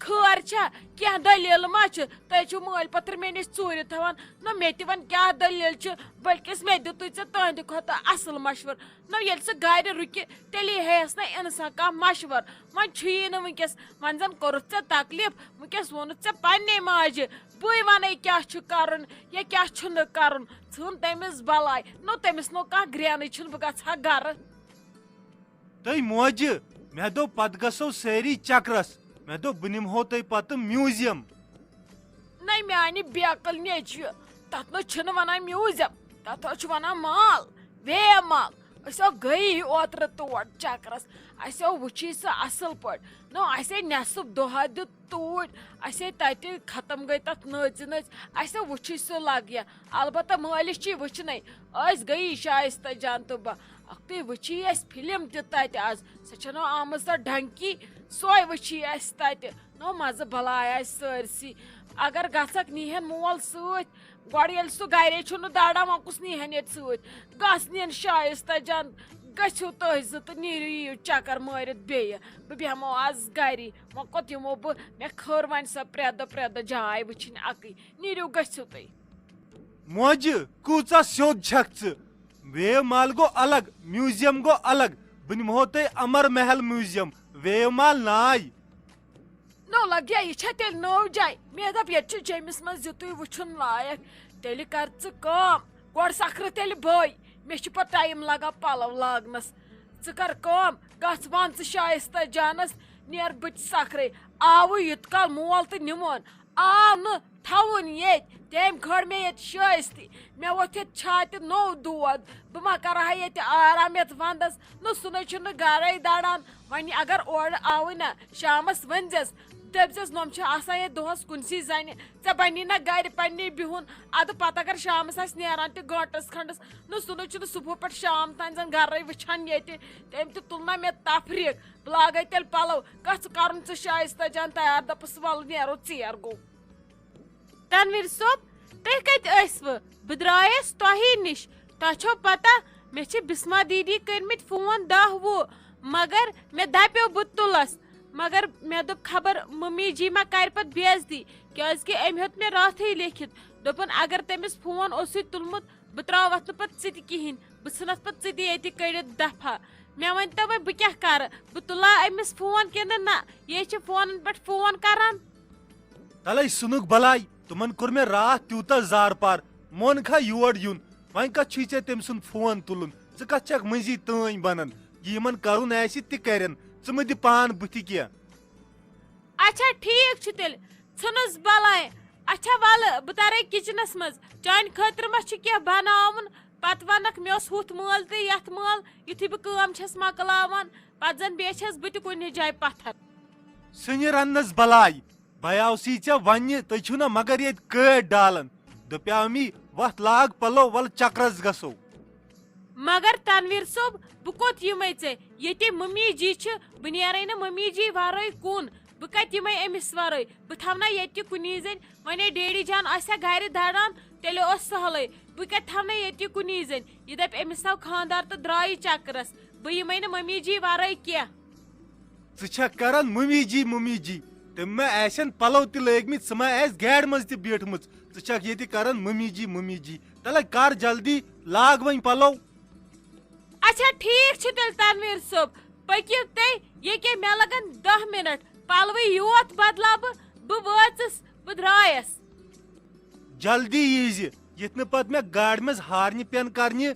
خٲر چھا کینٛہہ دٔلیٖل ما چھِ تُہۍ چھِو مٲلۍ پٔتٕر مےٚ نِش ژوٗرِ تھاوان نہ مےٚ تہِ وَن کیٛاہ دٔلیٖل چھِ بٔلکِس مےٚ دِتُے ژےٚ تٕہنٛدِ کھۄتہٕ اَصٕل مشوَر نہ ییٚلہِ سُہ گَرِ رُکہِ تیٚلی ہیٚیَس نہ اِنسان کانٛہہ مشوَر وۄنۍ چھُیی نہٕ وٕنکٮ۪س وۄنۍ زَن کوٚرُتھ ژےٚ تکلیٖف وٕنکٮ۪س ووٚنُتھ ژےٚ پنٛنே ماجہِ بٕے وَنَے کیٛاہ چھُ کَرُن یا کیٛاہ چھُنہٕ کَرُن ژھٕن تٔمِس بَلاے نو تٔمِس نو کانٛہہ گرٛینٕے چھُنہٕ بہٕ گژھٕ ہا گَرٕ تُہۍ موجہِ مےٚ دوٚپ پتہٕ گژھو سٲری چکرس مےٚ دوٚپ بہٕ نِمہو تُہۍ پتہٕ میوٗزیم نہ میانہِ بیکٕل نیٚچوِ تتھ نہ چھِنہٕ وَنان میوٗزیم تتھ حظ چھُ وَنان مال وے مال أسۍ ہو گٔیی اوترٕ تور چکرس اَسہِ ہو وٕچھی سُہ اَصٕل پٲٹھۍ نو اَسے نٮ۪صٕب دۄہا دیُت توٗرۍ اَسے تَتہِ ختم گٔے تَتھ نٔژِ نٔژ اَسہِ وٕچھی سُہ لگیا البتہ مٲلِس چھِ وٕچھنَے أسۍ گٔیی شایستہ جان تہٕ بہٕ اَکھتُے وٕچھی اَسہِ فِلم تہِ تَتہِ آز سۄ چھےٚ آمٕژ سۄ ڈنکی سۄے وٕچھی اَسہِ تَتہِ نو مزٕ بلاے آسہِ سٲرسٕے اگر گژھکھ نیٖہن مول سۭتۍ گۄڈٕ ییٚلہِ سُہ گرے چھُنہٕ داران وۄنۍ کُس نیٖہن ییٚتہِ سۭتۍ گژھ نِن شایستہ جان گٔژھِو تُہۍ زٕ تہٕ نیٖرِو یِیِو چکر مٲرِتھ بیٚیہِ بہٕ بیٚہمو آز گری وۄنۍ کوٚت یِمو بہٕ مےٚ کھٔر وۄنۍ سۄ پرٛٮ۪تھ دۄہ جاے وٕچھِنۍ اَکٕے نیٖرِو گٔژھِو تُہۍ موجہِ کۭژاہ سیوٚد چھکھ ژٕ ویو مال گوٚو الگ میوٗزیم گوٚو الگ بہٕ نِمہو تُہۍ امر محل میوٗزیم ویو مال ناے نو لگیا یہِ چھا تیٚلہِ نٔو جاے مےٚ دوٚپ ییٚتہِ چھُ جیمِس منٛز یِتُے وٕچھُن لایق تیٚلہِ کر ژٕ کٲم گۄڈٕ سکھرٕ تیٚلہِ بٲے مےٚ چھُ پتہٕ ٹایم لگان پلو لاگنس ژٕ کر کٲم گژھ وَن ژٕ شایستہ جانس نیر بہٕ تہِ سکھرے آوُے یُت کال مول تہٕ نِمون آو نہٕ تھاوُن ییٚتہِ تٔمۍ کھٲر مےٚ ییٚتہِ شٲیستی مےٚ ووٚتھ ییٚتہِ چھاتہِ نوٚو دود بہٕ ما کرٕ ہا ییٚتہِ آرام یتھ ونٛدس نہ سُہ نَے چھُنہٕ گرے دران وۄنۍ اگر اورٕ آوٕے نہ شامس ؤنۍزٮ۪س دٔپزٮ۪س نۄم چھِ آسان ییٚتہِ دۄہس کُنسٕے زنہِ ژےٚ بنی نہ گرِ پننی بِہُن ادٕ پتہٕ اگر شامس آسہِ نیران تہِ گٲنٛٹس کھنٛڈس نہ سُہ نَے چھُنہٕ صبح پٮ۪ٹھ شام تام زن گرے وٕچھان ییٚتہِ تٔمۍ تہِ تُل نہ مےٚ تفریٖق بہٕ لاگے تیٚلہِ پلو گژھ کرُن ژٕ شایستہ جان تیار دپس ول نیرو ژیر گوٚو تنویر صٲب تُہۍ کتہِ ٲسوٕ بہٕ درٛایس تۄہی نِش تۄہہِ چھو پتہ مےٚ چھِ بسما دیدی کٔرمٕتۍ فون 10 وُہ مگر مےٚ دپیو بہٕ تُلس مگر مےٚ دوٚپ خبر ممی جی ما کرِ پتہٕ بے عزتی کیازِ کہِ أمۍ ہیوٚت مےٚ راتھٕے لیکھِتھ دوٚپُن اگر تٔمِس فون اوسُے تُلمُت بہٕ تراوتھ نہٕ پتہٕ ژٕ تہِ کِہینۍ بہٕ ژھٕنتھ پتہٕ ژٕ تہِ ییٚتہِ کٔڑِتھ دفعہ مےٚ ؤنۍتو وۄنۍ بہٕ کیٛاہ کرٕ بہٕ تُلا أمِس فون کِنہٕ نہ یے چھِ فونن پٮ۪ٹھ فون کران تلے سُنُک بلاے تِمن کوٚر مےٚ راتھ تیوٗتاہ زار پار مونکھا یور یُن وۄنۍ کتھ چھُے ژےٚ تٔمۍ سُنٛد فون تُلُن ژٕ کتھ چھکھ مٔنٛزی تٲنۍ بنان یہِ یِمن کرُن آسہِ تہِ کرن ژٕ مہ دِ پان بٕتھِ کینٛہہ اچھا ٹھیٖک چھُ تیٚلہِ ژھٕنُس بلاے اچھا ولہٕ بہٕ ترے کچنس منٛز چانہِ خٲطرٕ ما چھُ کینٛہہ بناوُن پتہٕ ونکھ مےٚ اوس ہُتھ مٲل تہٕ یتھ مٲل یُتھُے بہٕ کٲم چھس مۄکلاوان پتہٕ زن بیٚیہِ چھس بہٕ تہِ کُنہِ جایہِ پتھر سٕنہِ رننس بلاے بہٕ آوسٕے ژےٚ وننہِ تُہۍ چھِو نہ مگر ییٚتہِ کٲٹۍ ڈالان دپیو می وتھ لاگ پلو ول چکرس گژھو مگر تنویر صٲب بہٕ کوٚت یِمے ژےٚ ییٚتہِ ممی جی چھِ بہٕ نیرے نہٕ ممی جی ورٲے کُن بہٕ کتہِ یِمے أمِس ورٲے بہٕ تھاونا ییٚتہِ کُنی زٔنۍ وۄنۍ ڈیڈی جان آسیا گرِ دران تیٚلہِ اوس سہلٕے بہٕ کتہِ تھاونا ییٚتہِ کُنی زٔنۍ یہِ دپہِ أمِس آو خانٛدار تہٕ درٛایہِ چکرس بہٕ یِمے نہٕ ممی جی ورٲے کینٛہہ ژٕ چھکھ کران ممی جی تٔمۍ ما آسن پلو تہِ لٲگمٕتۍ سُہ ما آسہِ گاڑِ منٛز تہِ بیٖٹھمٕژ ژٕ چھکھ ییٚتہِ کران ممی جی تلے کر جلدی لاگ وۄنۍ پلو اچھا ٹھیٖک چھُ تیٚلہِ تنویر صٲب پٔکِو تُہۍ ییٚکیٛاہ مےٚ لگن 10 مِنٹ پلوٕے یوت بدلاو بہٕ وٲژٕس بہٕ درٛایس جلدی ییٖزِ یِتھ نہٕ پتہٕ مےٚ گاڑِ منٛز ہارنہِ پٮ۪ن کرنہِ